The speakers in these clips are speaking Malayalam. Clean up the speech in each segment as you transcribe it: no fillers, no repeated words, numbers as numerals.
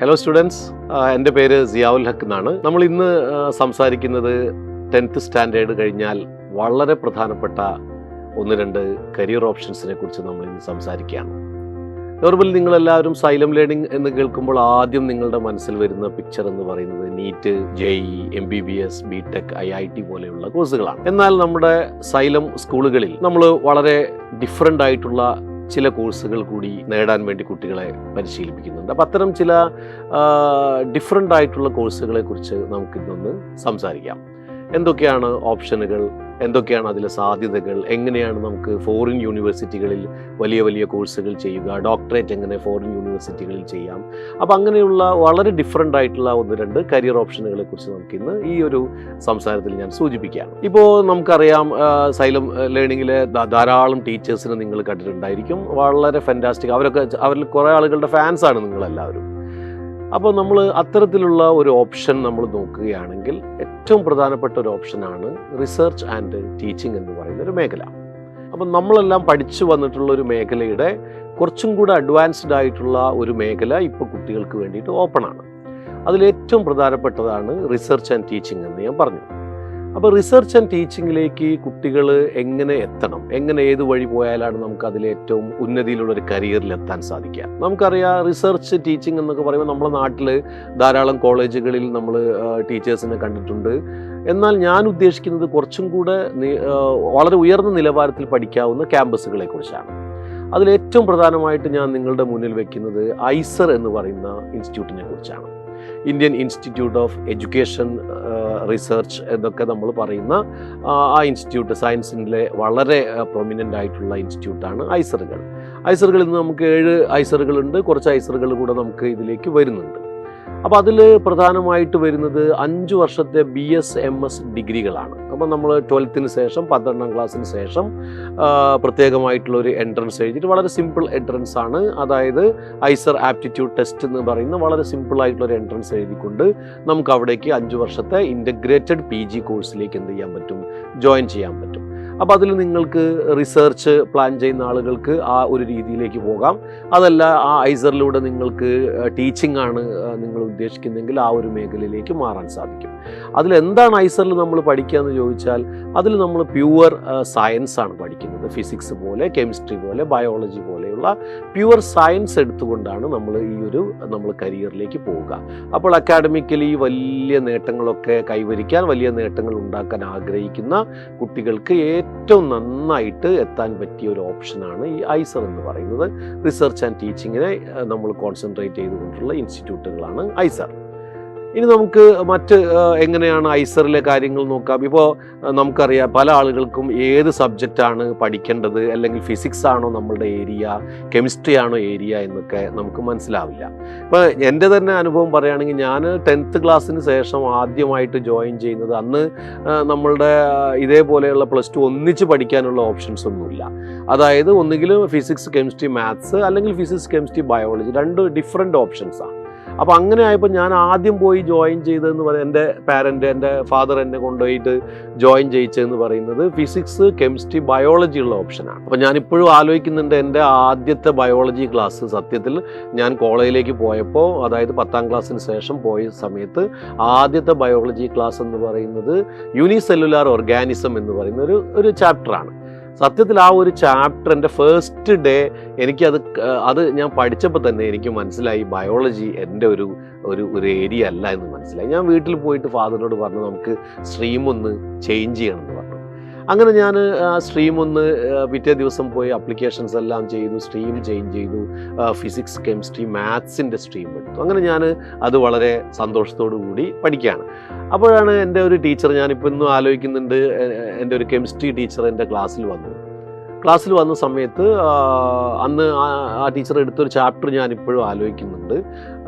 ഹലോ സ്റ്റുഡൻസ്, എൻ്റെ പേര് സിയാവുൽ ഹക്ക് എന്നാണ്. നമ്മൾ ഇന്ന് സംസാരിക്കുന്നത് 10th സ്റ്റാൻഡേർഡ് കഴിഞ്ഞാൽ വളരെ പ്രധാനപ്പെട്ട ഒന്ന് രണ്ട് കരിയർ ഓപ്ഷൻസിനെ കുറിച്ച് നമ്മൾ ഇന്ന് സംസാരിക്കുകയാണ്. നോർമലി നിങ്ങളെല്ലാവരും സൈലം ലേണിംഗ് എന്ന് കേൾക്കുമ്പോൾ ആദ്യം നിങ്ങളുടെ മനസ്സിൽ വരുന്ന പിക്ചർ എന്ന് പറയുന്നത് NEET, JEE, MBBS, BTech, IIT പോലെയുള്ള കോഴ്സുകളാണ്. എന്നാൽ നമ്മുടെ സൈലം സ്കൂളുകളിൽ നമ്മൾ വളരെ ഡിഫറൻ്റ് ആയിട്ടുള്ള ചില കോഴ്സുകൾ കൂടി നേടാൻ വേണ്ടി കുട്ടികളെ പരിശീലിപ്പിക്കുന്നുണ്ട്. അപ്പം അത്തരം ചില ഡിഫറൻ്റ് ആയിട്ടുള്ള കോഴ്സുകളെ കുറിച്ച് നമുക്കിന്നൊന്ന് സംസാരിക്കാം. എന്തൊക്കെയാണ് ഓപ്ഷനുകൾ, എന്തൊക്കെയാണ് അതിലെ സാധ്യതകൾ, എങ്ങനെയാണ് നമുക്ക് ഫോറിൻ യൂണിവേഴ്സിറ്റികളിൽ വലിയ വലിയ കോഴ്സുകൾ ചെയ്യുക, ഡോക്ടറേറ്റ് എങ്ങനെ ഫോറിൻ യൂണിവേഴ്സിറ്റികളിൽ ചെയ്യാം. അപ്പം അങ്ങനെയുള്ള വളരെ ഡിഫറൻ്റ് ആയിട്ടുള്ള ഒന്ന് രണ്ട് കരിയർ ഓപ്ഷനുകളെ കുറിച്ച് നമുക്കിന്ന് ഈ ഒരു സംസാരത്തിൽ ഞാൻ സൂചിപ്പിക്കാം. ഇപ്പോൾ നമുക്കറിയാം, സൈലം ലേണിങ്ങിലെ ധാരാളം ടീച്ചേഴ്സിനെ നിങ്ങൾ കണ്ടിട്ടുണ്ടായിരിക്കും. വളരെ ഫാന്റാസ്റ്റിക്, അവരിൽ കുറേ ആളുകളുടെ ഫാൻസാണ് നിങ്ങളെല്ലാവരും. അപ്പോൾ നമ്മൾ അത്തരത്തിലുള്ള ഒരു ഓപ്ഷൻ നമ്മൾ നോക്കുകയാണെങ്കിൽ ഏറ്റവും പ്രധാനപ്പെട്ട ഒരു ഓപ്ഷനാണ് റിസർച്ച് ആൻഡ് ടീച്ചിങ് എന്ന് പറയുന്ന ഒരു മേഖല. അപ്പം നമ്മളെല്ലാം പഠിച്ചു വന്നിട്ടുള്ള ഒരു മേഖലയുടെ കുറച്ചും കൂടെ അഡ്വാൻസ്ഡ് ആയിട്ടുള്ള ഒരു മേഖല ഇപ്പോൾ കുട്ടികൾക്ക് വേണ്ടിയിട്ട് ഓപ്പണാണ്. അതിലേറ്റവും പ്രധാനപ്പെട്ടതാണ് റിസർച്ച് ആൻഡ് ടീച്ചിങ് എന്ന് ഞാൻ പറഞ്ഞു. അപ്പോൾ റിസർച്ച് ആൻഡ് ടീച്ചിങ്ങിലേക്ക് കുട്ടികൾ എങ്ങനെ എത്തണം, എങ്ങനെ ഏത് വഴി പോയാലാണ് നമുക്ക് അതിലേറ്റവും ഉന്നതിയിലുള്ളൊരു കരിയറിൽ എത്താൻ സാധിക്കുക. നമുക്കറിയാം, റിസർച്ച് ടീച്ചിങ് എന്നൊക്കെ പറയുമ്പോൾ നമ്മുടെ നാട്ടിൽ ധാരാളം കോളേജുകളിൽ നമ്മൾ ടീച്ചേഴ്സിനെ കണ്ടിട്ടുണ്ട്. എന്നാൽ ഞാൻ ഉദ്ദേശിക്കുന്നത് കുറച്ചും കൂടെ വളരെ ഉയർന്ന നിലവാരത്തിൽ പഠിക്കാവുന്ന ക്യാമ്പസുകളെ കുറിച്ചാണ്. അതിലേറ്റവും പ്രധാനമായിട്ട് ഞാൻ നിങ്ങളുടെ മുന്നിൽ വെക്കുന്നത് ഐസർ എന്ന് പറയുന്ന ഇൻസ്റ്റിറ്റ്യൂട്ടിനെ കുറിച്ചാണ്. Indian institute of education research എന്നൊക്കെ നമ്മൾ പറയുന്ന ആ ഇൻസ്റ്റിറ്റ്യൂട്ട്, സയൻസിൻ്റെ വളരെ പ്രൊമിനൻ്റ് ആയിട്ടുള്ള ഇൻസ്റ്റിറ്റ്യൂട്ടാണ് ഐസറുകൾ. ഐസറുകളിൽ നിന്ന് നമുക്ക് 7 ഐസറുകളുണ്ട്. കുറച്ച് ഐസറുകൾ കൂടെ നമുക്ക് ഇതിലേക്ക് വരുന്നുണ്ട്. അപ്പോൾ അതിൽ പ്രധാനമായിട്ട് വരുന്നത് 5 വർഷത്തെ BS MS ഡിഗ്രികളാണ്. അപ്പോൾ നമ്മൾ 12th ശേഷം 12ാം ക്ലാസ്സിന് ശേഷം പ്രത്യേകമായിട്ടുള്ളൊരു എൻട്രൻസ് എഴുതിയിട്ട്, വളരെ സിമ്പിൾ എൻട്രൻസ് ആണ്. അതായത് ഐസർ ആപ്റ്റിറ്റ്യൂഡ് ടെസ്റ്റ് എന്ന് പറയുന്ന വളരെ സിമ്പിളായിട്ടുള്ളൊരു എൻട്രൻസ് എഴുതിക്കൊണ്ട് നമുക്ക് അവിടേക്ക് 5 വർഷത്തെ ഇൻ്റഗ്രേറ്റഡ് PG കോഴ്സിലേക്ക് എന്ത് ചെയ്യാൻ പറ്റും, ജോയിൻ ചെയ്യാൻ പറ്റും. അപ്പോൾ അതിൽ നിങ്ങൾക്ക് റിസർച്ച് പ്ലാൻ ചെയ്യുന്ന ആളുകൾക്ക് ആ ഒരു രീതിയിലേക്ക് പോകാം. അതല്ല, ആ ഐസറിലൂടെ നിങ്ങൾക്ക് ടീച്ചിങ് ആണ് നിങ്ങൾ ഉദ്ദേശിക്കുന്നതെങ്കിൽ ആ ഒരു മേഖലയിലേക്ക് മാറാൻ സാധിക്കും. അതിലെന്താണ് ഐസറിൽ നമ്മൾ പഠിക്കുക എന്ന് ചോദിച്ചാൽ, അതിൽ നമ്മൾ പ്യുവർ സയൻസ് ആണ് പഠിക്കുന്നത്. ഫിസിക്സ് പോലെ, കെമിസ്ട്രി പോലെ, ബയോളജി പോലെയുള്ള പ്യുവർ സയൻസ് എടുത്തുകൊണ്ടാണ് നമ്മൾ കരിയറിലേക്ക് പോവുക. അപ്പോൾ അക്കാഡമിക്കലി വലിയ നേട്ടങ്ങളൊക്കെ കൈവരിക്കാൻ, വലിയ നേട്ടങ്ങൾ ഉണ്ടാക്കാൻ ആഗ്രഹിക്കുന്ന കുട്ടികൾക്ക് ഏറ്റവും നന്നായിട്ട് എത്താൻ പറ്റിയ ഒരു ഓപ്ഷനാണ് ഈ ഐസർ എന്ന് പറയുന്നത്. റിസർച്ച് ആൻഡ് ടീച്ചിങ്ങിനെ നമ്മൾ കോൺസെൻട്രേറ്റ് ചെയ്തുകൊണ്ടുള്ള ഇൻസ്റ്റിറ്റ്യൂട്ടുകളാണ് ഐസർ. ഇനി നമുക്ക് എങ്ങനെയാണ് ഐസറിലെ കാര്യങ്ങൾ നോക്കാം. ഇപ്പോൾ നമുക്കറിയാം, പല ആളുകൾക്കും ഏത് സബ്ജക്റ്റാണ് പഠിക്കേണ്ടത്, അല്ലെങ്കിൽ ഫിസിക്സ് ആണോ നമ്മളുടെ ഏരിയ, കെമിസ്ട്രി ആണോ ഏരിയ എന്നൊക്കെ നമുക്ക് മനസ്സിലാവില്ല. ഇപ്പോൾ എൻ്റെ തന്നെ അനുഭവം പറയുകയാണെങ്കിൽ, ഞാൻ 10th ക്ലാസ്സിന് ശേഷം ആദ്യമായിട്ട് ജോയിൻ ചെയ്യുന്നത്, അന്ന് നമ്മളുടെ ഇതേപോലെയുള്ള +2 ഒന്നിച്ച് പഠിക്കാനുള്ള ഓപ്ഷൻസ് ഒന്നുമില്ല. അതായത് ഒന്നുകിൽ ഫിസിക്സ്, കെമിസ്ട്രി, മാത്സ്, അല്ലെങ്കിൽ ഫിസിക്സ്, കെമിസ്ട്രി, ബയോളജി, 2 ഡിഫറെൻറ്റ് ഓപ്ഷൻസാണ്. അപ്പോൾ അങ്ങനെ ആയപ്പോൾ ഞാൻ ആദ്യം പോയി ജോയിൻ ചെയ്തതെന്ന് പറയുന്നത്, എൻ്റെ ഫാദർ എന്നെ കൊണ്ടുപോയിട്ട് ജോയിൻ ചെയ്യിച്ചതെന്ന് പറയുന്നത് ഫിസിക്സ്, കെമിസ്ട്രി, ബയോളജി ഉള്ള ഓപ്ഷനാണ്. അപ്പോൾ ഞാനിപ്പോഴും ആലോചിക്കുന്നുണ്ട്, എൻ്റെ ആദ്യത്തെ ബയോളജി ക്ലാസ് സത്യത്തിൽ ഞാൻ കോളേജിലേക്ക് പോയപ്പോൾ, അതായത് 10ാം ക്ലാസ്സിന് ശേഷം പോയ സമയത്ത് ആദ്യത്തെ ബയോളജി ക്ലാസ് എന്ന് പറയുന്നത് യൂണിസെല്ലുലാർ ഓർഗാനിസം എന്ന് പറയുന്ന ഒരു ചാപ്റ്ററാണ്. സത്യത്തിൽ ആ ഒരു ചാപ്റ്റർ എൻ്റെ ഫസ്റ്റ് ഡേ അത് ഞാൻ പഠിച്ചപ്പോൾ തന്നെ എനിക്ക് മനസ്സിലായി, ബയോളജി എൻ്റെ ഒരു ഏരിയ അല്ല എന്ന് മനസ്സിലായി. ഞാൻ വീട്ടിൽ പോയിട്ട് ഫാദറിനോട് പറഞ്ഞു, നമുക്ക് സ്ട്രീം ഒന്ന് ചേഞ്ച് ചെയ്യണമെന്ന് പറഞ്ഞു. അങ്ങനെ ഞാൻ സ്ട്രീം പിറ്റേ ദിവസം പോയി അപ്ലിക്കേഷൻസ് എല്ലാം ചെയ്തു, സ്ട്രീം ചേഞ്ച് ചെയ്തു, ഫിസിക്സ്, കെമിസ്ട്രി, മാത്സിൻ്റെ സ്ട്രീം എടുത്തു. അങ്ങനെ ഞാൻ അത് വളരെ സന്തോഷത്തോടു കൂടി പഠിക്കുകയാണ്. അപ്പോഴാണ് എൻ്റെ ഒരു ടീച്ചർ, ഞാനിപ്പോൾ ഇന്നും ആലോചിക്കുന്നുണ്ട്, എൻ്റെ ഒരു കെമിസ്ട്രി ടീച്ചർ എൻ്റെ ക്ലാസ്സിൽ വന്ന സമയത്ത്, അന്ന് ആ ടീച്ചർ എടുത്തൊരു ചാപ്റ്റർ ഞാനിപ്പോഴും ആലോചിക്കുന്നുണ്ട്.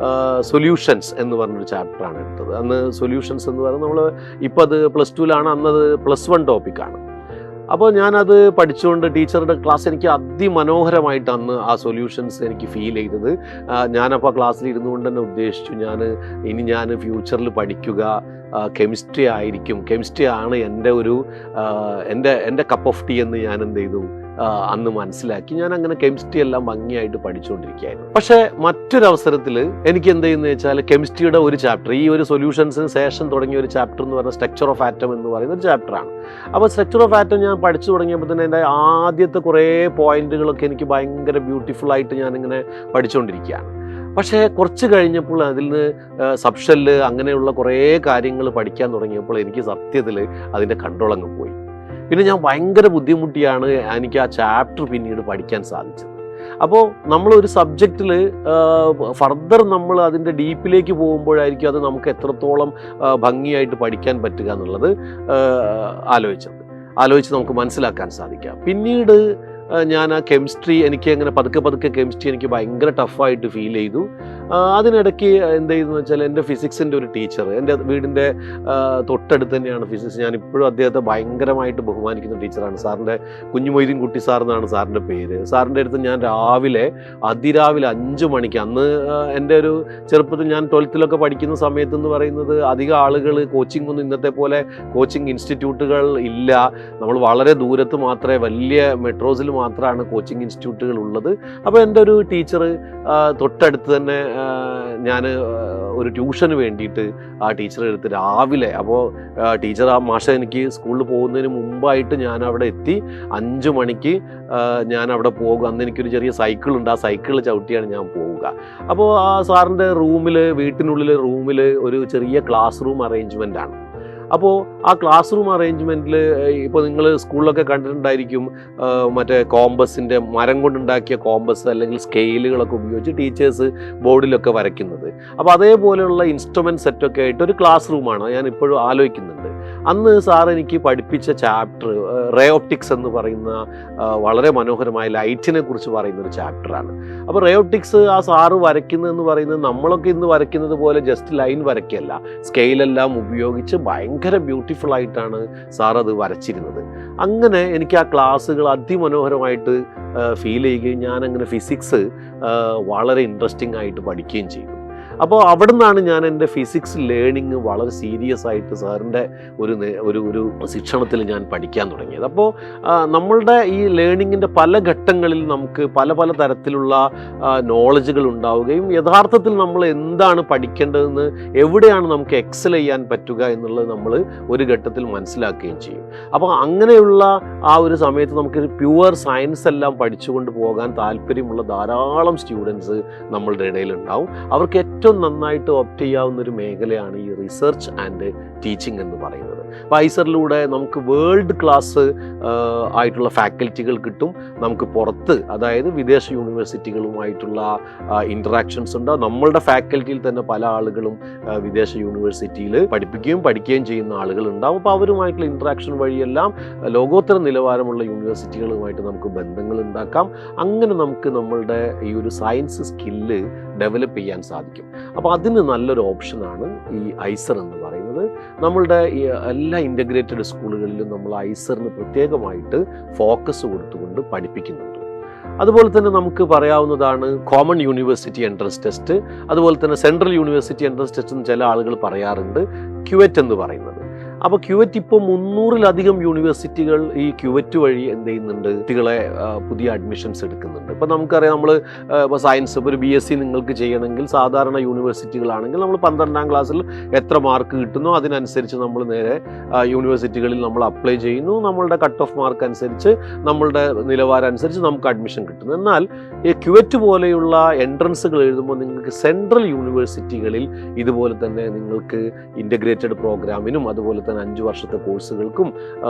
സൊല്യൂഷൻസ് എന്ന് പറഞ്ഞൊരു ചാപ്റ്ററാണ് എടുത്തത്. അന്ന് സൊല്യൂഷൻസ് എന്ന് പറയുന്നത്, നമ്മൾ ഇപ്പോൾ അത് +2ലാണ്, അന്നത് +1 ടോപ്പിക്കാണ്. അപ്പോൾ ഞാനത് പഠിച്ചുകൊണ്ട് ടീച്ചറുടെ ക്ലാസ് എനിക്ക് അതിമനോഹരമായിട്ട് അന്ന് ആ സൊല്യൂഷൻസ് എനിക്ക് ഫീൽ ചെയ്തത്. ഞാനപ്പോൾ ആ ക്ലാസ്സിൽ ഇരുന്നുകൊണ്ട് തന്നെ ഉദ്ദേശിച്ചു, ഞാൻ ഫ്യൂച്ചറിൽ പഠിക്കുക കെമിസ്ട്രി ആയിരിക്കും, കെമിസ്ട്രി ആണ് എൻ്റെ കപ്പ് ഓഫ് ടീ എന്ന് ഞാൻ എന്ത് ചെയ്തു, അന്ന് മനസ്സിലാക്കി. ഞാൻ അങ്ങനെ കെമിസ്ട്രി എല്ലാം ഭംഗിയായിട്ട് പഠിച്ചുകൊണ്ടിരിക്കുകയായിരുന്നു. പക്ഷേ മറ്റൊരവസരത്തിൽ എനിക്ക് എന്ത് ചെയ്യുന്നത് വെച്ചാൽ കെമിസ്ട്രിയുടെ ഒരു ചാപ്റ്റർ, ഈ ഒരു സൊല്യൂഷൻസിന് ശേഷം തുടങ്ങിയ ഒരു ചാപ്റ്റർ എന്ന് പറയുന്നത് സ്ട്രക്ചർ ഓഫ് ആറ്റം എന്ന് പറയുന്ന ഒരു ചാപ്റ്ററാണ്. അപ്പോൾ സ്ട്രക്ചർ ഓഫ് ആറ്റം ഞാൻ പഠിച്ചു തുടങ്ങിയപ്പോൾ തന്നെ എൻ്റെ ആദ്യത്തെ കുറേ പോയിന്റുകളൊക്കെ എനിക്ക് ഭയങ്കര ബ്യൂട്ടിഫുൾ ആയിട്ട് ഞാനിങ്ങനെ പഠിച്ചുകൊണ്ടിരിക്കുകയാണ്. പക്ഷേ കുറച്ച് കഴിഞ്ഞപ്പോൾ അതിൽ നിന്ന് സബ്ഷെല്ല് അങ്ങനെയുള്ള കുറേ കാര്യങ്ങൾ പഠിക്കാൻ തുടങ്ങിയപ്പോൾ എനിക്ക് സത്യത്തിൽ അതിൻ്റെ കൺട്രോൾ അങ്ങ് പോയി. പിന്നെ ഞാൻ ഭയങ്കര ബുദ്ധിമുട്ടിയാണ് എനിക്ക് ആ ചാപ്റ്റർ പിന്നീട് പഠിക്കാൻ സാധിച്ചത്. അപ്പോൾ നമ്മളൊരു സബ്ജക്റ്റിൽ ഫർദർ നമ്മൾ അതിൻ്റെ ഡീപ്പിലേക്ക് പോകുമ്പോഴായിരിക്കും അത് നമുക്ക് എത്രത്തോളം ഭംഗിയായിട്ട് പഠിക്കാൻ പറ്റുക എന്നുള്ളത് ആലോചിച്ച് നമുക്ക് മനസ്സിലാക്കാൻ സാധിക്കാം. പിന്നീട് ഞാൻ ആ കെമിസ്ട്രി എനിക്ക് അങ്ങനെ പതുക്കെ കെമിസ്ട്രി എനിക്ക് ഭയങ്കര ടഫായിട്ട് ഫീൽ ചെയ്തു. അതിനിടയ്ക്ക് എന്ത് ചെയ്തെന്ന് വെച്ചാൽ എൻ്റെ ഫിസിക്സിൻ്റെ ഒരു ടീച്ചർ, എൻ്റെ വീടിൻ്റെ തൊട്ടടുത്ത് തന്നെയാണ് ഫിസിക്സ്. ഞാൻ ഇപ്പോഴും അദ്ദേഹത്തെ ഭയങ്കരമായിട്ട് ബഹുമാനിക്കുന്ന ടീച്ചറാണ്. സാറിൻ്റെ കുഞ്ഞുമൊയ്തീൻ കുട്ടി സാർ എന്നാണ് സാറിൻ്റെ പേര്. സാറിൻ്റെ അടുത്ത് ഞാൻ അതിരാവിലെ 5 മണിക്ക്, അന്ന് എൻ്റെ ഒരു ചെറുപ്പത്തിൽ ഞാൻ 12th പഠിക്കുന്ന സമയത്ത് എന്ന് പറയുന്നത് അധികം ആളുകൾ കോച്ചിങ് ഒന്നും ഇന്നത്തെ പോലെ കോച്ചിങ് ഇൻസ്റ്റിറ്റ്യൂട്ടുകൾ ഇല്ല. നമ്മൾ വളരെ ദൂരത്ത് മാത്രമേ, വലിയ മെട്രോസിൽ മാത്രമാണ് കോച്ചിങ് ഇൻസ്റ്റിറ്റ്യൂട്ടുകൾ ഉള്ളത്. അപ്പോൾ എൻ്റെ ഒരു ടീച്ചർ തൊട്ടടുത്ത് തന്നെ ഞാൻ ഒരു ട്യൂഷന് വേണ്ടിയിട്ട് ആ ടീച്ചറെ എടുത്ത് രാവിലെ, അപ്പോൾ ടീച്ചർ ആ മാഷ എനിക്ക് സ്കൂളിൽ പോകുന്നതിന് മുമ്പായിട്ട് ഞാൻ അവിടെ എത്തി 5 മണിക്ക് ഞാൻ അവിടെ പോകുക. അന്ന് എനിക്കൊരു ചെറിയ സൈക്കിളുണ്ട്, ആ സൈക്കിൾ ചവിട്ടിയാണ് ഞാൻ പോവുക. അപ്പോൾ ആ സാറിൻ്റെ വീട്ടിനുള്ളിൽ റൂമിൽ ഒരു ചെറിയ ക്ലാസ് റൂം അറേഞ്ച്മെൻ്റ് ആണ്. അപ്പോൾ ആ ക്ലാസ് റൂം അറേഞ്ച്മെൻറ്റിൽ ഇപ്പോൾ നിങ്ങൾ സ്കൂളിലൊക്കെ കണ്ടിട്ടുണ്ടായിരിക്കും, മറ്റേ കോമ്പസിൻ്റെ മരം കൊണ്ടുണ്ടാക്കിയ കോമ്പസ് അല്ലെങ്കിൽ സ്കെയിലുകളൊക്കെ ഉപയോഗിച്ച് ടീച്ചേഴ്സ് ബോർഡിലൊക്കെ വരയ്ക്കുന്നത്. അപ്പോൾ അതേപോലെയുള്ള ഇൻസ്ട്രുമെൻറ്റ് സെറ്റൊക്കെ ആയിട്ട് ഒരു ക്ലാസ് റൂമാണ് ഞാൻ ഇപ്പോഴും ആലോചിക്കുന്നുണ്ട്. അന്ന് സാർ എനിക്ക് പഠിപ്പിച്ച ചാപ്റ്റർ റേ ഓപ്റ്റിക്സ് എന്ന് പറയുന്ന വളരെ മനോഹരമായ ലൈറ്റിനെ കുറിച്ച് പറയുന്ന ഒരു ചാപ്റ്ററാണ്. അപ്പോൾ റേ ഓപ്റ്റിക്സ് ആ സാറ് വരയ്ക്കുന്നതെന്ന് പറയുന്നത് നമ്മളൊക്കെ ഇന്ന് വരയ്ക്കുന്നത് പോലെ ജസ്റ്റ് ലൈൻ വരയ്ക്കല്ല, സ്കെയിലെല്ലാം ഉപയോഗിച്ച് ഭയങ്കര ബ്യൂട്ടിഫുൾ ആയിട്ടാണ് സാർ അത് വരച്ചിരുന്നത്. അങ്ങനെ എനിക്ക് ആ ക്ലാസ്സുകൾ അതിമനോഹരമായിട്ട് ഫീൽ ചെയ്യുകയും ഞാനങ്ങനെ ഫിസിക്സ് വളരെ ഇൻട്രസ്റ്റിംഗ് ആയിട്ട് പഠിക്കുകയും ചെയ്തു. അപ്പോൾ അവിടെ നിന്നാണ് ഞാൻ എൻ്റെ ഫിസിക്സ് ലേണിങ് വളരെ സീരിയസ് ആയിട്ട് സാറിൻ്റെ ഒരു ശിക്ഷണത്തിൽ ഞാൻ പഠിക്കാൻ തുടങ്ങിയത്. അപ്പോൾ നമ്മളുടെ ഈ ലേണിങ്ങിൻ്റെ പല ഘട്ടങ്ങളിൽ നമുക്ക് പല തരത്തിലുള്ള നോളജുകൾ ഉണ്ടാവുകയും യഥാർത്ഥത്തിൽ നമ്മൾ എന്താണ് പഠിക്കേണ്ടതെന്ന്, എവിടെയാണ് നമുക്ക് എക്സൽ ചെയ്യാൻ പറ്റുക എന്നുള്ളത് നമ്മൾ ഒരു ഘട്ടത്തിൽ മനസ്സിലാക്കുകയും ചെയ്യും. അപ്പോൾ അങ്ങനെയുള്ള ആ ഒരു സമയത്ത് നമുക്ക് പ്യുവർ സയൻസ് എല്ലാം പഠിച്ചുകൊണ്ട് പോകാൻ താല്പര്യമുള്ള ധാരാളം സ്റ്റുഡൻസ് നമ്മളുടെ ഇടയിലുണ്ടാവും. അവർക്ക് ഏറ്റവും നന്നായിട്ട് ഓപ്റ്റ് ചെയ്യാവുന്ന ഒരു മേഖലയാണ് ഈ റിസർച്ച് ആൻഡ് ടീച്ചിങ് എന്ന് പറയുന്നത്. അപ്പോൾ ഐസറിലൂടെ നമുക്ക് വേൾഡ് ക്ലാസ് ആയിട്ടുള്ള ഫാക്കൽറ്റികൾ കിട്ടും. നമുക്ക് പുറത്ത്, അതായത് വിദേശ യൂണിവേഴ്സിറ്റികളുമായിട്ടുള്ള ഇൻറ്ററാക്ഷൻസ് ഉണ്ട്. നമ്മളുടെ ഫാക്കൽറ്റിയിൽ തന്നെ പല ആളുകളും വിദേശ യൂണിവേഴ്സിറ്റിയിൽ പഠിക്കുകയും ചെയ്യുന്ന ആളുകളുണ്ടാവും. അപ്പോൾ അവരുമായിട്ടുള്ള ഇൻറ്ററാക്ഷൻ വഴിയെല്ലാം ലോകോത്തര നിലവാരമുള്ള യൂണിവേഴ്സിറ്റികളുമായിട്ട് നമുക്ക് ബന്ധങ്ങൾ ഉണ്ടാക്കാം. അങ്ങനെ നമുക്ക് നമ്മളുടെ ഈ ഒരു സയൻസ് സ്കില്ല് ഡെവലപ്പ് ചെയ്യാൻ സാധിക്കും. അപ്പോൾ അതിന് നല്ലൊരു ഓപ്ഷനാണ് ഈ ഐസർ എന്ന് പറയുന്നത്. നമ്മളുടെ ഈ എല്ലാ ഇൻ്റഗ്രേറ്റഡ് സ്കൂളുകളിലും നമ്മൾ ഐസറിന് പ്രത്യേകമായിട്ട് ഫോക്കസ് കൊടുത്തുകൊണ്ട് പഠിപ്പിക്കുന്നുണ്ട്. അതുപോലെ തന്നെ നമുക്ക് പറയാവുന്നതാണ് കോമൺ യൂണിവേഴ്സിറ്റി എൻട്രൻസ് ടെസ്റ്റ്, അതുപോലെ തന്നെ സെൻട്രൽ യൂണിവേഴ്സിറ്റി എൻട്രൻസ് ടെസ്റ്റ് എന്ന് ചില ആളുകൾ പറയാറുണ്ട്, ക്യുവറ്റ് എന്ന് പറയുന്നത്. അപ്പോൾ ക്യുവറ്റ് ഇപ്പോൾ 300-ലധികം യൂണിവേഴ്സിറ്റികൾ ഈ ക്യുവറ്റ് വഴി എന്ത് ചെയ്യുന്നുണ്ട്, കുട്ടികളെ പുതിയ അഡ്മിഷൻസ് എടുക്കുന്നുണ്ട്. ഇപ്പോൾ നമുക്കറിയാം, നമ്മൾ ഇപ്പോൾ സയൻസ്, ഇപ്പോൾ ഒരു BSc നിങ്ങൾക്ക് ചെയ്യണമെങ്കിൽ സാധാരണ യൂണിവേഴ്സിറ്റികളാണെങ്കിൽ നമ്മൾ 12ാം ക്ലാസ്സിൽ എത്ര മാർക്ക് കിട്ടുന്നോ അതിനനുസരിച്ച് നമ്മൾ നേരെ യൂണിവേഴ്സിറ്റികളിൽ നമ്മൾ അപ്ലൈ ചെയ്യുന്നു. നമ്മളുടെ കട്ട് ഓഫ് മാർക്ക് അനുസരിച്ച്, നമ്മളുടെ നിലവാരം അനുസരിച്ച് നമുക്ക് അഡ്മിഷൻ കിട്ടുന്നു. എന്നാൽ ഈ ക്യുവറ്റ് പോലെയുള്ള എൻട്രൻസുകൾ എഴുതുമ്പോൾ നിങ്ങൾക്ക് സെൻട്രൽ യൂണിവേഴ്സിറ്റികളിൽ ഇതുപോലെ തന്നെ നിങ്ങൾക്ക് ഇൻ്റഗ്രേറ്റഡ് പ്രോഗ്രാമിനും അതുപോലെ തന്നെ 5 വർഷത്തെ കോഴ്സുകൾക്കും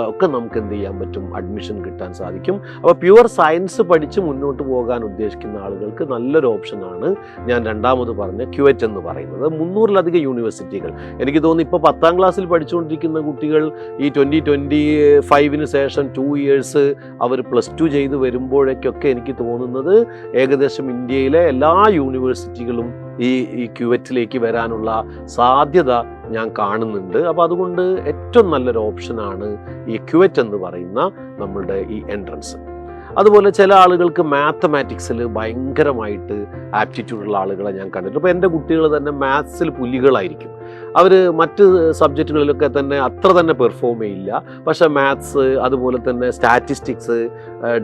ഒക്കെ നമുക്ക് എന്ത് ചെയ്യാൻ പറ്റും, അഡ്മിഷൻ കിട്ടാൻ സാധിക്കും. അപ്പോൾ പ്യുവർ സയൻസ് പഠിച്ച് മുന്നോട്ട് പോകാൻ ഉദ്ദേശിക്കുന്ന ആളുകൾക്ക് നല്ലൊരു ഓപ്ഷനാണ് ഞാൻ രണ്ടാമത് പറഞ്ഞ ക്യുവറ്റ് എന്ന് പറയുന്നത്. 300-ലധികം യൂണിവേഴ്സിറ്റികൾ. എനിക്ക് തോന്നുന്നു ഇപ്പോൾ 10ാം ക്ലാസ്സിൽ പഠിച്ചുകൊണ്ടിരിക്കുന്ന കുട്ടികൾ ഈ 2025 ശേഷം 2 ഇയേഴ്സ് അവർ +2 ചെയ്ത് വരുമ്പോഴേക്കൊക്കെ എനിക്ക് തോന്നുന്നത് ഏകദേശം ഇന്ത്യയിലെ എല്ലാ യൂണിവേഴ്സിറ്റികളും ഈ ക്യുവറ്റിലേക്ക് വരാനുള്ള സാധ്യത ഞാൻ കാണുന്നുണ്ട്. അപ്പോൾ അതുകൊണ്ട് ഏറ്റവും നല്ലൊരു ഓപ്ഷനാണ് ഈ ക്യുവറ്റ് എന്ന് പറയുന്ന നമ്മളുടെ ഈ എൻട്രൻസ്. അതുപോലെ ചില ആളുകൾക്ക് മാത്തമാറ്റിക്സിൽ ഭയങ്കരമായിട്ട് ആപ്റ്റിറ്റ്യൂഡുള്ള ആളുകളെ ഞാൻ കണ്ടിട്ടുണ്ട്. അപ്പോൾ എൻ്റെ കുട്ടികൾ തന്നെ മാത്സിൽ പുലികളായിരിക്കും. അവർ മറ്റ് സബ്ജക്റ്റുകളിലൊക്കെ തന്നെ അത്ര തന്നെ പെർഫോം ചെയ്യില്ല. പക്ഷേ മാത്സ്, അതുപോലെ തന്നെ സ്റ്റാറ്റിസ്റ്റിക്സ്,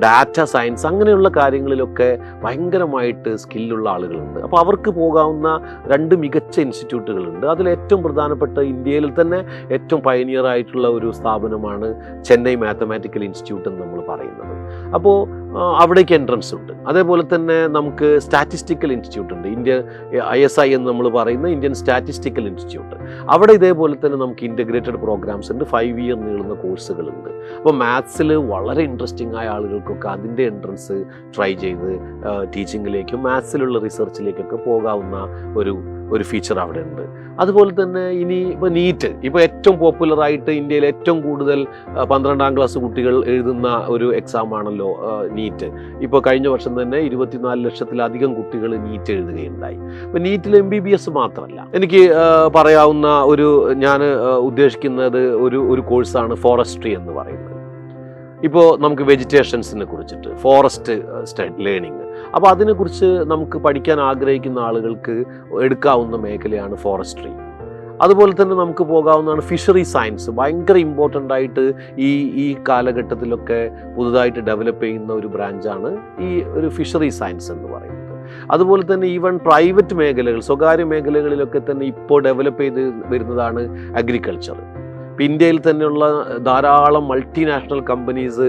ഡാറ്റ സയൻസ് അങ്ങനെയുള്ള കാര്യങ്ങളിലൊക്കെ ഭയങ്കരമായിട്ട് സ്കില്ലുള്ള ആളുകളുണ്ട്. അപ്പോൾ അവർക്ക് പോകാവുന്ന 2 മികച്ച ഇൻസ്റ്റിറ്റ്യൂട്ടുകളുണ്ട്. അതിൽ ഏറ്റവും പ്രധാനപ്പെട്ട ഇന്ത്യയിൽ തന്നെ ഏറ്റവും പയനിയർ ആയിട്ടുള്ള ഒരു സ്ഥാപനമാണ് ചെന്നൈ മാത്തമാറ്റിക്കൽ ഇൻസ്റ്റിറ്റ്യൂട്ട് എന്ന് നമ്മൾ പറയുന്നത്. അപ്പോൾ അവിടേക്ക് എൻട്രൻസ് ഉണ്ട്. അതേപോലെ തന്നെ നമുക്ക് സ്റ്റാറ്റിസ്റ്റിക്കൽ ഇൻസ്റ്റിറ്റ്യൂട്ട് ഉണ്ട്, ISI എന്ന് നമ്മൾ പറയുന്ന ഇന്ത്യൻ സ്റ്റാറ്റിസ്റ്റിക്കൽ ഇൻസ്റ്റിറ്റ്യൂട്ട്. അവിടെ ഇതേപോലെ തന്നെ നമുക്ക് ഇൻ്റഗ്രേറ്റഡ് പ്രോഗ്രാംസ് ഉണ്ട്, 5 ഇയർ നീളുന്ന കോഴ്സുകളുണ്ട്. അപ്പോൾ മാത്സിൽ വളരെ ഇൻട്രസ്റ്റിംഗ് ആയ ആളുകൾക്കൊക്കെ അതിൻ്റെ എൻട്രൻസ് ട്രൈ ചെയ്ത് ടീച്ചിങ്ങിലേക്കും മാത്സിലുള്ള റിസർച്ചിലേക്കൊക്കെ പോകാവുന്ന ഒരു ഫീച്ചർ അവിടെ ഉണ്ട്. അതുപോലെ തന്നെ ഇനി ഇപ്പോൾ നീറ്റ്, ഇപ്പോൾ ഏറ്റവും പോപ്പുലറായിട്ട് ഇന്ത്യയിൽ ഏറ്റവും കൂടുതൽ 12ാം ക്ലാസ് കുട്ടികൾ എഴുതുന്ന ഒരു എക്സാം ആണല്ലോ നീറ്റ്. ഇപ്പോൾ കഴിഞ്ഞ വർഷം തന്നെ 24 ലക്ഷത്തിലധികം കുട്ടികൾ നീറ്റ് എഴുതുകയുണ്ടായി. അപ്പോൾ നീറ്റിൽ MBBS മാത്രമല്ല, എനിക്ക് പറയാവുന്ന ഞാൻ ഉദ്ദേശിക്കുന്നത് ഒരു കോഴ്സാണ് ഫോറസ്ട്രി എന്ന് പറയുന്നത്. ഇപ്പോൾ നമുക്ക് വെജിറ്റേഷൻസിനെ കുറിച്ചിട്ട് ഫോറസ്റ്റ് ലേണിംഗ്, അപ്പോൾ അതിനെക്കുറിച്ച് നമുക്ക് പഠിക്കാൻ ആഗ്രഹിക്കുന്ന ആളുകൾക്ക് എടുക്കാവുന്ന മേഖലയാണ് ഫോറസ്ട്രി. അതുപോലെ തന്നെ നമുക്ക് പോകാവുന്നതാണ് ഫിഷറി സയൻസ്. ഭയങ്കര ഇമ്പോർട്ടൻ്റ് ആയിട്ട് ഈ കാലഘട്ടത്തിലൊക്കെ പുതുതായിട്ട് ഡെവലപ്പ് ചെയ്യുന്ന ഒരു ബ്രാഞ്ചാണ് ഈ ഒരു ഫിഷറി സയൻസ് എന്ന് പറയുന്നത്. അതുപോലെ തന്നെ ഈവൻ പ്രൈവറ്റ് മേഖലകൾ, സ്വകാര്യ മേഖലകളിലൊക്കെ തന്നെ ഇപ്പോൾ ഡെവലപ്പ് ചെയ്ത് വരുന്നതാണ് അഗ്രികൾച്ചർ. ഇപ്പം ഇന്ത്യയിൽ തന്നെയുള്ള ധാരാളം മൾട്ടിനാഷണൽ കമ്പനീസ്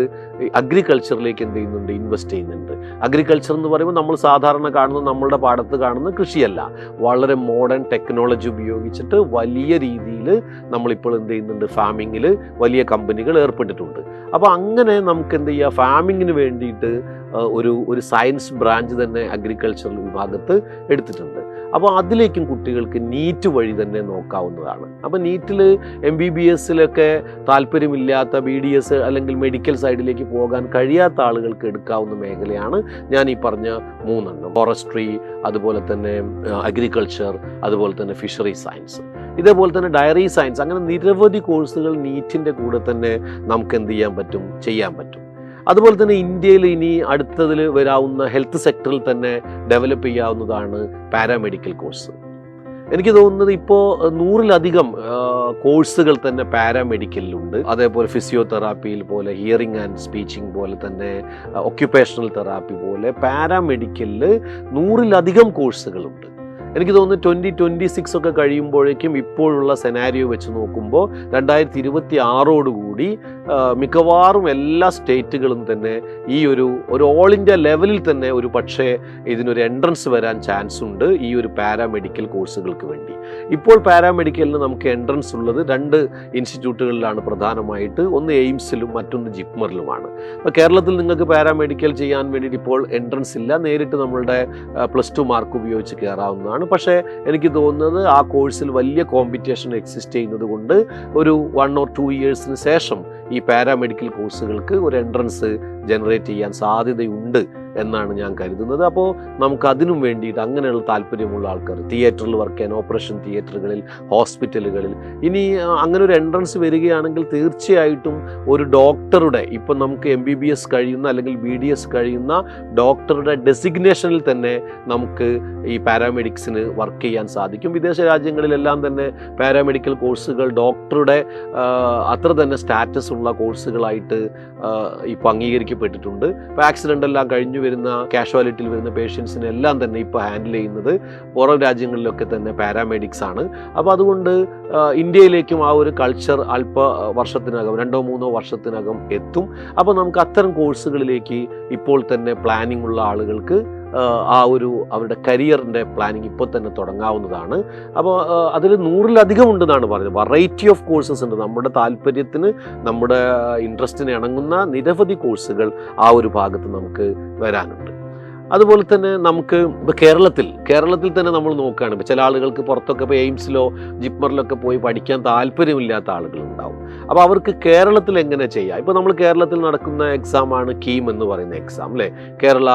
അഗ്രികൾച്ചറിലേക്ക് എന്ത് ചെയ്യുന്നുണ്ട്, ഇൻവെസ്റ്റ് ചെയ്യുന്നുണ്ട്. അഗ്രികൾച്ചർ എന്ന് പറയുമ്പോൾ നമ്മൾ സാധാരണ കാണുന്ന, നമ്മളുടെ പാടത്ത് കാണുന്ന കൃഷിയല്ല, വളരെ മോഡേൺ ടെക്നോളജി ഉപയോഗിച്ചിട്ട് വലിയ രീതിയിൽ നമ്മളിപ്പോൾ എന്ത് ചെയ്യുന്നുണ്ട്, ഫാമിങ്ങിൽ വലിയ കമ്പനികൾ ഏർപ്പെട്ടിട്ടുണ്ട്. അപ്പോൾ അങ്ങനെ നമുക്ക് എന്ത് ചെയ്യുക, ഫാമിങ്ങിന് വേണ്ടിയിട്ട് ഒരു സയൻസ് ബ്രാഞ്ച് തന്നെ അഗ്രികൾച്ചറൽ വിഭാഗത്ത് എടുത്തിട്ടുണ്ട്. അപ്പോൾ അതിലേക്കും കുട്ടികൾക്ക് നീറ്റ് വഴി തന്നെ നോക്കാവുന്നതാണ്. അപ്പോൾ നീറ്റിൽ MBBSലൊക്കെ താല്പര്യമില്ലാത്ത, BDS അല്ലെങ്കിൽ മെഡിക്കൽ സൈഡിലേക്ക് പോകാൻ കഴിയാത്ത ആളുകൾക്ക് എടുക്കാവുന്ന മേഖലയാണ് ഞാൻ ഈ പറഞ്ഞ 3 ഫോറസ്ട്രി, അതുപോലെ തന്നെ അഗ്രികൾച്ചർ, അതുപോലെ തന്നെ ഫിഷറി സയൻസ്, ഇതേപോലെ തന്നെ ഡയറി സയൻസ്. അങ്ങനെ നിരവധി കോഴ്സുകൾ നീറ്റിൻ്റെ കൂടെ തന്നെ നമുക്ക് എന്ത് ചെയ്യാൻ പറ്റും. അതുപോലെ തന്നെ ഇന്ത്യയിൽ ഇനി അടുത്തതിൽ വരാവുന്ന ഹെൽത്ത് സെക്ടറിൽ തന്നെ ഡെവലപ്പ് ചെയ്യാവുന്നതാണ് പാരാമെഡിക്കൽ കോഴ്സ്. എനിക്ക് തോന്നുന്നത് ഇപ്പോൾ 100-ലധികം കോഴ്സുകൾ തന്നെ പാരാമെഡിക്കലിലുണ്ട്. അതേപോലെ ഫിസിയോതെറാപ്പിയിൽ പോലെ, ഹിയറിംഗ് ആൻഡ് സ്പീച്ചിങ് പോലെ തന്നെ, ഒക്യുപ്പേഷണൽ തെറാപ്പി പോലെ പാരാമെഡിക്കലിൽ 100-ലധികം കോഴ്സുകളുണ്ട്. എനിക്ക് തോന്നുന്നു 2026 ഒക്കെ കഴിയുമ്പോഴേക്കും ഇപ്പോഴുള്ള സെനാരിയോ വെച്ച് നോക്കുമ്പോൾ 2026 മിക്കവാറും എല്ലാ സ്റ്റേറ്റുകളും തന്നെ ഈ ഒരു ഓൾ ഇന്ത്യ ലെവലിൽ തന്നെ ഒരു പക്ഷേ ഇതിനൊരു എൻട്രൻസ് വരാൻ ചാൻസ് ഉണ്ട് ഈ ഒരു പാരാമെഡിക്കൽ കോഴ്സുകൾക്ക് വേണ്ടി. ഇപ്പോൾ പാരാമെഡിക്കലിന് നമുക്ക് എൻട്രൻസ് ഉള്ളത് 2 ഇൻസ്റ്റിറ്റ്യൂട്ടുകളിലാണ് പ്രധാനമായിട്ട്, ഒന്ന് എയിംസിലും മറ്റൊന്ന് ജിപ്മറിലുമാണ്. അപ്പോൾ കേരളത്തിൽ നിങ്ങൾക്ക് പാരാമെഡിക്കൽ ചെയ്യാൻ വേണ്ടിയിട്ട് ഇപ്പോൾ എൻട്രൻസ് ഇല്ല, നേരിട്ട് നമ്മളുടെ +2 മാർക്ക് ഉപയോഗിച്ച് കയറാവുന്നതാണ്. പക്ഷേ എനിക്ക് തോന്നുന്നത് ആ കോഴ്സിൽ വലിയ കോമ്പറ്റീഷൻ എക്സിസ്റ്റ് ചെയ്യുന്നത് കൊണ്ട് ഒരു 1 or 2 ഇയേഴ്സിന് ശേഷം ഈ പാരാമെഡിക്കൽ കോഴ്സുകൾക്ക് ഒരു എൻട്രൻസ് ജനറേറ്റ് ചെയ്യാൻ സാധ്യതയുണ്ട് എന്നാണ് ഞാൻ കരുതുന്നത്. അപ്പോൾ നമുക്ക് അതിനും വേണ്ടിയിട്ട് അങ്ങനെയുള്ള താല്പര്യമുള്ള ആൾക്കാർ തിയേറ്ററിൽ വർക്ക് ചെയ്യാൻ, ഓപ്പറേഷൻ തിയേറ്ററുകളിൽ, ഹോസ്പിറ്റലുകളിൽ, ഇനി അങ്ങനെ ഒരു എൻട്രൻസ് വരികയാണെങ്കിൽ തീർച്ചയായിട്ടും ഒരു ഡോക്ടറുടെ, ഇപ്പം നമുക്ക് MBBS കഴിയുന്ന അല്ലെങ്കിൽ BDS കഴിയുന്ന ഡോക്ടറുടെ ഡെസിഗ്നേഷനിൽ തന്നെ നമുക്ക് ഈ പാരാമെഡിക്സിന് വർക്ക് ചെയ്യാൻ സാധിക്കും. വിദേശ രാജ്യങ്ങളിലെല്ലാം തന്നെ പാരാമെഡിക്കൽ കോഴ്സുകൾ ഡോക്ടറുടെ അത്ര തന്നെ സ്റ്റാറ്റസ് ഉള്ള കോഴ്സുകളായിട്ട് ഇപ്പോൾ അംഗീകരിക്കപ്പെട്ടിട്ടുണ്ട്. ഇപ്പോൾ ആക്സിഡൻ്റ് എല്ലാം കഴിഞ്ഞു വരുന്ന, കാഷ്വാലിറ്റിയിൽ വരുന്ന പേഷ്യൻസിനെ എല്ലാം തന്നെ ഇപ്പോൾ ഹാൻഡിൽ ചെയ്യുന്നത് പുറം രാജ്യങ്ങളിലൊക്കെ തന്നെ പാരാമെഡിക്സ് ആണ്. അപ്പോൾ അതുകൊണ്ട് ഇന്ത്യയിലേക്കും ആ ഒരു കൾച്ചർ വർഷത്തിനകം 2-3 വർഷത്തിനകം എത്തും. അപ്പോൾ നമുക്ക് അത്തരം കോഴ്സുകളിലേക്ക് ഇപ്പോൾ തന്നെ പ്ലാനിംഗ് ഉള്ള ആളുകൾക്ക് അവരുടെ കരിയറിൻ്റെ പ്ലാനിങ് ഇപ്പോൾ തന്നെ തുടങ്ങാവുന്നതാണ്. അപ്പോൾ അതിൽ 100-ലധികം ഉണ്ടെന്നാണ് പറഞ്ഞത്. വെറൈറ്റി ഓഫ് കോഴ്സസ് ഉണ്ട്. നമ്മുടെ താല്പര്യത്തിന്, നമ്മുടെ ഇൻട്രസ്റ്റിന് ഇണങ്ങുന്ന നിരവധി കോഴ്സുകൾ ആ ഒരു ഭാഗത്ത് നമുക്ക് വരാനുണ്ട്. അതുപോലെ തന്നെ നമുക്ക് ഇപ്പോൾ കേരളത്തിൽ തന്നെ നമ്മൾ നോക്കുകയാണ്. ഇപ്പോൾ ചില ആളുകൾക്ക് പുറത്തൊക്കെ ഇപ്പോൾ എയിംസിലോ ജിപ്മറിലൊക്കെ പോയി പഠിക്കാൻ താല്പര്യമില്ലാത്ത ആളുകളുണ്ടാവും. അപ്പോൾ അവർക്ക് കേരളത്തിൽ എങ്ങനെ ചെയ്യാം? ഇപ്പോൾ നമ്മൾ കേരളത്തിൽ നടക്കുന്ന എക്സാമാണ് കീം എന്ന് പറയുന്ന എക്സാം, അല്ലേ? കേരള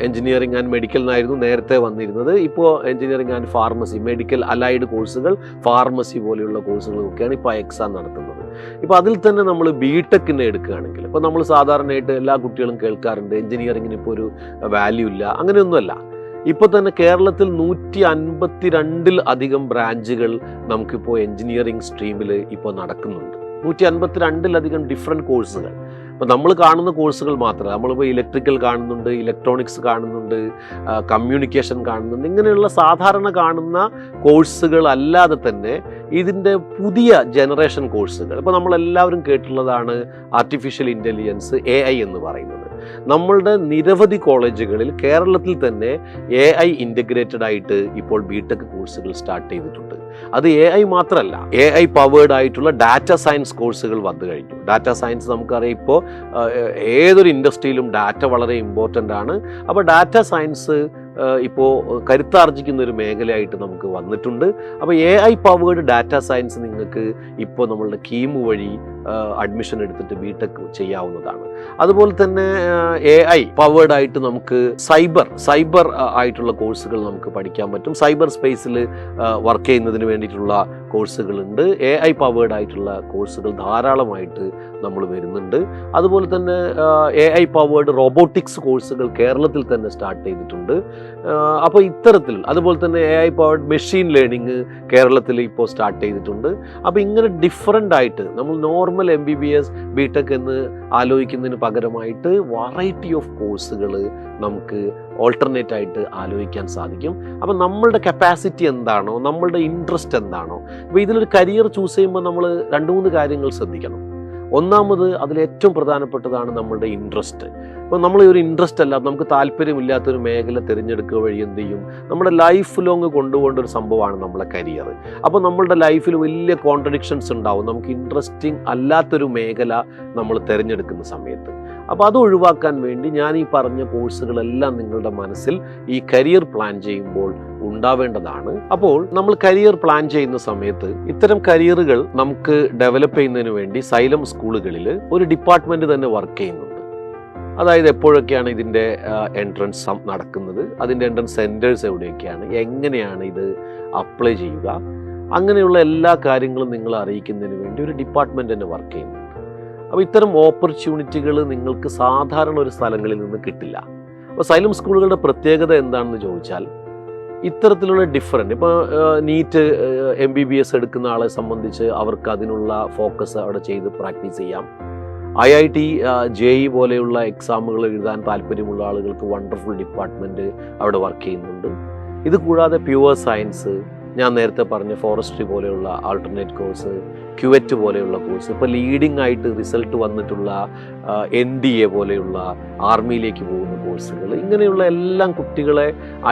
എഞ്ചിനീയറിംഗ് ആൻഡ് മെഡിക്കൽ എന്നായിരുന്നു നേരത്തെ വന്നിരുന്നത്. ഇപ്പോൾ engineering and pharmacy, medical allied കോഴ്സുകൾ, ഫാർമസി പോലെയുള്ള കോഴ്സുകളൊക്കെയാണ് ഇപ്പോൾ എക്സാം നടത്തുന്നത്. ഇപ്പോൾ അതിൽ തന്നെ നമ്മൾ ബിടെക്കിനെ എടുക്കുകയാണെങ്കിൽ, ഇപ്പോൾ നമ്മൾ സാധാരണയായിട്ട് എല്ലാ കുട്ടികളും കേൾക്കാറുണ്ട് എഞ്ചിനീയറിങ്ങിന് ഇപ്പോൾ ഒരു വാല്യൂ ഇല്ല. അങ്ങനെയൊന്നുമല്ല. ഇപ്പോൾ തന്നെ കേരളത്തിൽ 152 അധികം ബ്രാഞ്ചുകൾ നമുക്കിപ്പോൾ എൻജിനീയറിംഗ് സ്ട്രീമിൽ ഇപ്പോൾ നടക്കുന്നുണ്ട്. 152 ഡിഫറെൻറ്റ് കോഴ്സുകൾ. ഇപ്പോൾ നമ്മൾ കാണുന്ന കോഴ്സുകൾ മാത്രമല്ല, നമ്മളിപ്പോൾ ഇലക്ട്രിക്കൽ കാണുന്നുണ്ട്, ഇലക്ട്രോണിക്സ് കാണുന്നുണ്ട്, കമ്മ്യൂണിക്കേഷൻ കാണുന്നുണ്ട്. ഇങ്ങനെയുള്ള സാധാരണ കാണുന്ന കോഴ്സുകൾ അല്ലാതെ തന്നെ ഇതിൻ്റെ പുതിയ ജനറേഷൻ കോഴ്സുകൾ, ഇപ്പോൾ നമ്മളെല്ലാവരും കേട്ടിട്ടുള്ളതാണ് ആർട്ടിഫിഷ്യൽ ഇൻ്റലിജൻസ്, AI എന്ന് പറയുന്നത്. നമ്മളുടെ നിരവധി കോളേജുകളിൽ കേരളത്തിൽ തന്നെ AI ഇൻ്റഗ്രേറ്റഡ് ആയിട്ട് ഇപ്പോൾ ബിടെക് കോഴ്സുകൾ സ്റ്റാർട്ട് ചെയ്തിട്ടുണ്ട്. അത് AI മാത്രമല്ല, AI പവേർഡ് ആയിട്ടുള്ള ഡാറ്റ സയൻസ് കോഴ്സുകൾ വന്നു കഴിഞ്ഞു. ഡാറ്റ സയൻസ് നമുക്കറിയാം, ഇപ്പോൾ ഏതൊരു ഇൻഡസ്ട്രിയിലും ഡാറ്റ വളരെ ഇമ്പോർട്ടൻ്റ് ആണ്. അപ്പോൾ ഡാറ്റ സയൻസ് ഇപ്പോൾ കരുത്താർജിക്കുന്ന ഒരു മേഖലയായിട്ട് നമുക്ക് വന്നിട്ടുണ്ട്. അപ്പോൾ AI പവേർഡ് ഡാറ്റ സയൻസ് നിങ്ങൾക്ക് ഇപ്പോൾ നമ്മളുടെ കീമു വഴി അഡ്മിഷൻ എടുത്തിട്ട് ബിടെക് ചെയ്യാവുന്നതാണ്. അതുപോലെ തന്നെ AI പവേർഡ് ആയിട്ട് നമുക്ക് സൈബർ ആയിട്ടുള്ള കോഴ്സുകൾ നമുക്ക് പഠിക്കാൻ പറ്റും. സൈബർ സ്പേസിൽ വർക്ക് ചെയ്യുന്നതിന് വേണ്ടിയിട്ടുള്ള കോഴ്സുകളുണ്ട്. AI പവേർഡ് ആയിട്ടുള്ള കോഴ്സുകൾ ധാരാളമായിട്ട് നമ്മൾ വരുന്നുണ്ട്. അതുപോലെ തന്നെ AI പവേർഡ് റോബോട്ടിക്സ് കോഴ്സുകൾ കേരളത്തിൽ തന്നെ സ്റ്റാർട്ട് ചെയ്തിട്ടുണ്ട്. അപ്പോൾ ഇത്തരത്തിൽ, അതുപോലെ തന്നെ AI പവേർഡ് മെഷീൻ ലേണിംഗ് കേരളത്തിൽ ഇപ്പോൾ സ്റ്റാർട്ട് ചെയ്തിട്ടുണ്ട്. അപ്പോൾ ഇങ്ങനെ ഡിഫറൻ്റ് ആയിട്ട് നമ്മൾ നോർമൽ MBBS ബിടെക് എന്ന് ആലോചിക്കുന്നതിന് പകരമായിട്ട് വെറൈറ്റി ഓഫ് കോഴ്സുകൾ നമുക്ക് ഓൾട്ടർനേറ്റ് ആയിട്ട് ആലോചിക്കാൻ സാധിക്കും. അപ്പം നമ്മളുടെ കപ്പാസിറ്റി എന്താണോ, നമ്മളുടെ ഇൻട്രസ്റ്റ് എന്താണോ, ഇപ്പോൾ ഇതിലൊരു കരിയർ ചൂസ് ചെയ്യുമ്പോൾ നമ്മൾ 2-3 കാര്യങ്ങൾ ശ്രദ്ധിക്കണം. ഒന്നാമത്, അതിലേറ്റവും പ്രധാനപ്പെട്ടതാണ് നമ്മളുടെ ഇൻട്രസ്റ്റ്. ഇപ്പോൾ നമ്മൾ ഒരു ഇൻട്രസ്റ്റ് അല്ല, നമുക്ക് താല്പര്യമില്ലാത്തൊരു മേഖല തിരഞ്ഞെടുക്കുക വഴി എന്ത് ചെയ്യും, നമ്മുടെ ലൈഫ് ലോങ് കൊണ്ടുപോകേണ്ട ഒരു സംഭവമാണ് നമ്മളെ കരിയർ. അപ്പോൾ നമ്മളുടെ ലൈഫിൽ വലിയ കോൺട്രഡിക്ഷൻസ് ഉണ്ടാവും നമുക്ക് ഇൻട്രസ്റ്റിംഗ് അല്ലാത്തൊരു മേഖല നമ്മൾ തിരഞ്ഞെടുക്കുന്ന സമയത്ത്. അപ്പോൾ അത് ഒഴിവാക്കാൻ വേണ്ടി ഞാൻ ഈ പറഞ്ഞ കോഴ്സുകളെല്ലാം നിങ്ങളുടെ മനസ്സിൽ ഈ കരിയർ പ്ലാൻ ചെയ്യുമ്പോൾ ഉണ്ടാവേണ്ടതാണ്. അപ്പോൾ നമ്മൾ കരിയർ പ്ലാൻ ചെയ്യുന്ന സമയത്ത് ഇത്തരം കരിയറുകൾ നമുക്ക് ഡെവലപ്പ് ചെയ്യുന്നതിന് വേണ്ടി സൈലം സ്കൂളുകളിൽ ഒരു ഡിപ്പാർട്ട്മെൻറ്റ് തന്നെ വർക്ക് ചെയ്യുന്നുണ്ട്. അതായത് എപ്പോഴൊക്കെയാണ് ഇതിൻ്റെ എൻട്രൻസ് നടക്കുന്നത്, അതിൻ്റെ എൻട്രൻസ് സെൻറ്റേഴ്സ് എവിടെയൊക്കെയാണ്, എങ്ങനെയാണ് ഇത് അപ്ലൈ ചെയ്യുക, അങ്ങനെയുള്ള എല്ലാ കാര്യങ്ങളും നിങ്ങളെ അറിയിക്കുന്നതിന് വേണ്ടി ഒരു ഡിപ്പാർട്ട്മെൻറ്റ് തന്നെ വർക്ക് ചെയ്യുന്നുണ്ട്. അപ്പോൾ ഇത്തരം ഓപ്പർച്യൂണിറ്റികൾ നിങ്ങൾക്ക് സാധാരണ ഒരു സ്ഥലങ്ങളിൽ നിന്ന് കിട്ടില്ല. അപ്പോൾ സൈലം സ്കൂളുകളുടെ പ്രത്യേകത എന്താണെന്ന് ചോദിച്ചാൽ, ഇത്തരത്തിലുള്ള ഡിഫറൻറ്റ്, ഇപ്പോൾ നീറ്റ് MBBS എടുക്കുന്ന ആളെ സംബന്ധിച്ച് അവർക്ക് അതിനുള്ള ഫോക്കസ് അവിടെ ചെയ്ത് പ്രാക്ടീസ് ചെയ്യാം. IIT JEE പോലെയുള്ള എക്സാമുകൾ എഴുതാൻ താല്പര്യമുള്ള ആളുകൾക്ക് വണ്ടർഫുൾ ഡിപ്പാർട്ട്മെൻറ്റ് അവിടെ വർക്ക് ചെയ്യുന്നുണ്ട്. ഇത് കൂടാതെ പ്യുവർ സയൻസ്, ഞാൻ നേരത്തെ പറഞ്ഞ ഫോറസ്ട്രി പോലെയുള്ള ആൾട്ടർനേറ്റ് കോഴ്സ്, QET പോലെയുള്ള കോഴ്സ്, ഇപ്പോൾ ലീഡിംഗ് ആയിട്ട് റിസൾട്ട് വന്നിട്ടുള്ള NDA പോലെയുള്ള ആർമിയിലേക്ക് പോകുന്ന കോഴ്സുകൾ, ഇങ്ങനെയുള്ള എല്ലാം കുട്ടികളെ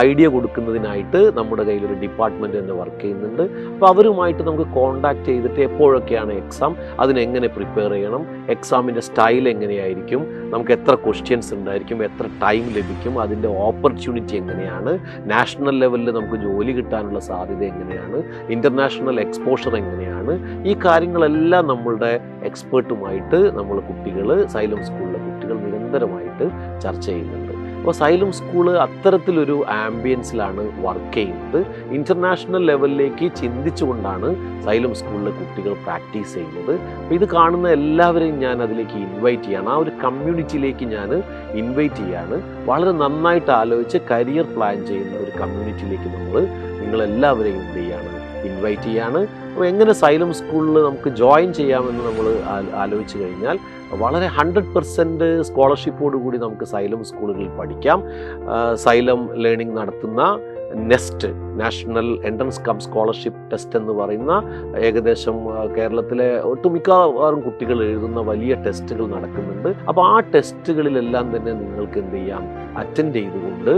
ഐഡിയ കൊടുക്കുന്നതിനായിട്ട് നമ്മുടെ കയ്യിലൊരു ഡിപ്പാർട്ട്മെൻറ്റ് തന്നെ വർക്ക് ചെയ്യുന്നുണ്ട്. അപ്പോൾ അവരുമായിട്ട് നമുക്ക് കോൺടാക്റ്റ് ചെയ്തിട്ട് എപ്പോഴൊക്കെയാണ് എക്സാം, അതിനെങ്ങനെ പ്രിപ്പയർ ചെയ്യണം, എക്സാമിൻ്റെ സ്റ്റൈൽ എങ്ങനെയായിരിക്കും, നമുക്ക് എത്ര ക്വസ്റ്റ്യൻസ് ഉണ്ടായിരിക്കും, എത്ര ടൈം ലഭിക്കും, അതിൻ്റെ ഓപ്പർച്യൂണിറ്റി എങ്ങനെയാണ്, നാഷണൽ ലെവലിൽ നമുക്ക് ജോലി കിട്ടാനുള്ള സാധ്യത എങ്ങനെയാണ്, ഇൻ്റർനാഷണൽ എക്സ്പോഷർ എങ്ങനെയാണ്, ഈ കാര്യങ്ങളെല്ലാം നമ്മളുടെ എക്സ്പേർട്ടുമായിട്ട് നമ്മൾ കുട്ടികൾ, സൈലം സ്കൂളിലെ കുട്ടികൾ നിരന്തരമായിട്ട് ചർച്ച ചെയ്യുന്നുണ്ട്. അപ്പോൾ സൈലം സ്കൂള് അത്തരത്തിലൊരു ആംബിയൻസിലാണ് വർക്ക് ചെയ്യുന്നത്. ഇൻ്റർനാഷണൽ ലെവലിലേക്ക് ചിന്തിച്ചുകൊണ്ടാണ് സൈലം സ്കൂളിലെ കുട്ടികൾ പ്രാക്ടീസ് ചെയ്യുന്നത്. അപ്പോൾ ഇത് കാണുന്ന എല്ലാവരെയും ഞാൻ അതിലേക്ക് ഇൻവൈറ്റ് ചെയ്യാണ്, ആ ഒരു കമ്മ്യൂണിറ്റിയിലേക്ക് ഞാൻ ഇൻവൈറ്റ് ചെയ്യാണ്. വളരെ നന്നായിട്ട് ആലോചിച്ച് കരിയർ പ്ലാൻ ചെയ്യുന്ന ഒരു കമ്മ്യൂണിറ്റിയിലേക്ക് നിങ്ങളെല്ലാവരെയും എന്ത് ചെയ്യാണ്, ഇൻവൈറ്റ് ചെയ്യാണ്. അപ്പോൾ എങ്ങനെ സൈലം സ്കൂളിൽ നമുക്ക് ജോയിൻ ചെയ്യാമെന്ന് നമ്മൾ ആലോചിച്ച് കഴിഞ്ഞാൽ, വളരെ 100% സ്കോളർഷിപ്പോട് കൂടി നമുക്ക് സൈലം സ്കൂളുകളിൽ പഠിക്കാം. സൈലം ലേണിംഗ് നടത്തുന്ന nest, national entrance come scholarship test എന്ന് പറയുന്ന, ഏകദേശം കേരളത്തിലെ ഒട്ടുമിക്കവാറും കുട്ടികൾ എഴുതുന്ന വലിയ ടെസ്റ്റുകൾ നടക്കുന്നുണ്ട്. അപ്പോൾ ആ ടെസ്റ്റുകളിലെല്ലാം തന്നെ നിങ്ങൾക്ക് എന്ത് ചെയ്യാം, അറ്റൻഡ് ചെയ്തുകൊണ്ട്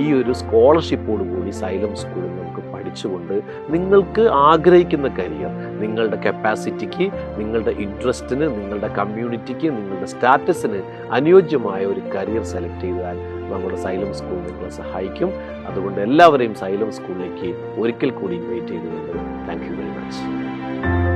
ഈ ഒരു സ്കോളർഷിപ്പോട് കൂടി സൈലം സ്കൂളിൽ നമുക്ക് പഠിച്ചുകൊണ്ട് നിങ്ങൾക്ക് ആഗ്രഹിക്കുന്ന കരിയർ, നിങ്ങളുടെ കപ്പാസിറ്റിക്ക്, നിങ്ങളുടെ ഇൻട്രസ്റ്റിന്, നിങ്ങളുടെ കമ്മ്യൂണിറ്റിക്ക്, നിങ്ങളുടെ സ്റ്റാറ്റസിന് അനുയോജ്യമായ ഒരു കരിയർ സെലക്ട് ചെയ്താൽ നമ്മുടെ സൈലം സ്കൂൾ നിങ്ങളെ സഹായിക്കും. അതുകൊണ്ട് എല്ലാവരെയും സൈലം സ്കൂളിലേക്ക് ഒരിക്കൽ കൂടി ഇൻവൈറ്റ് ചെയ്തുകൊണ്ട് താങ്ക് യു വെരി മച്ച്.